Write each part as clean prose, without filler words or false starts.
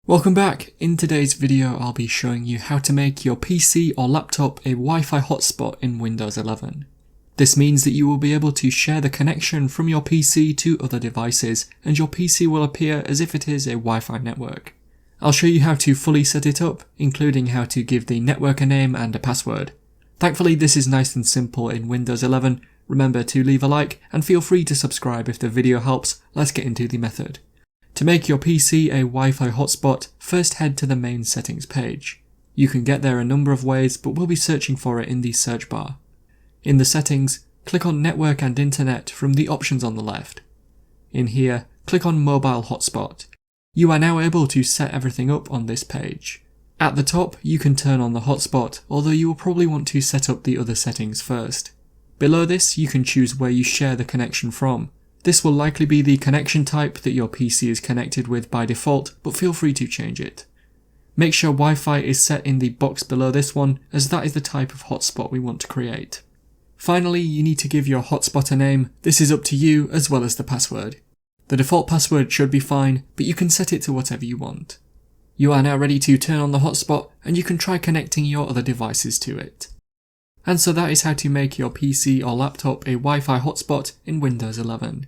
Welcome back. In today's video I'll be showing you how to make your PC or laptop a Wi-Fi hotspot in Windows 11. This means that you will be able to share the connection from your PC to other devices, and your PC will appear as if it is a Wi-Fi network. I'll show you how to fully set it up, including how to give the network a name and a password. Thankfully this is nice and simple in Windows 11. Remember to leave a like and feel free to subscribe if the video helps. Let's get into the method. To make your PC a Wi-Fi hotspot, first head to the main settings page. You can get there a number of ways, but we'll be searching for it in the search bar. In the settings, click on Network and Internet from the options on the left. In here, click on Mobile Hotspot. You are now able to set everything up on this page. At the top, you can turn on the hotspot, although you will probably want to set up the other settings first. Below this, you can choose where you share the connection from. This will likely be the connection type that your PC is connected with by default, but feel free to change it. Make sure Wi-Fi is set in the box below this one, as that is the type of hotspot we want to create. Finally, you need to give your hotspot a name. This is up to you, as well as the password. The default password should be fine, but you can set it to whatever you want. You are now ready to turn on the hotspot, and you can try connecting your other devices to it. And so that is how to make your PC or laptop a Wi-Fi hotspot in Windows 11.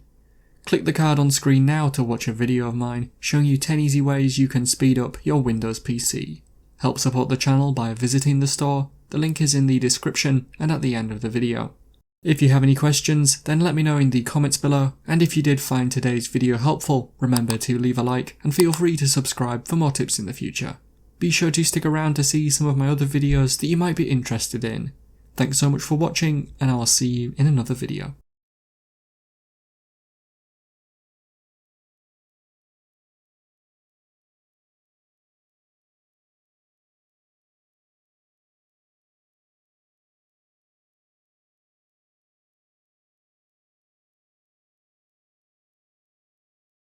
Click the card on screen now to watch a video of mine showing you 10 easy ways you can speed up your Windows PC. Help support the channel by visiting the store. The link is in the description and at the end of the video. If you have any questions, then let me know in the comments below, and if you did find today's video helpful, remember to leave a like and feel free to subscribe for more tips in the future. Be sure to stick around to see some of my other videos that you might be interested in. Thanks so much for watching, and I will see you in another video.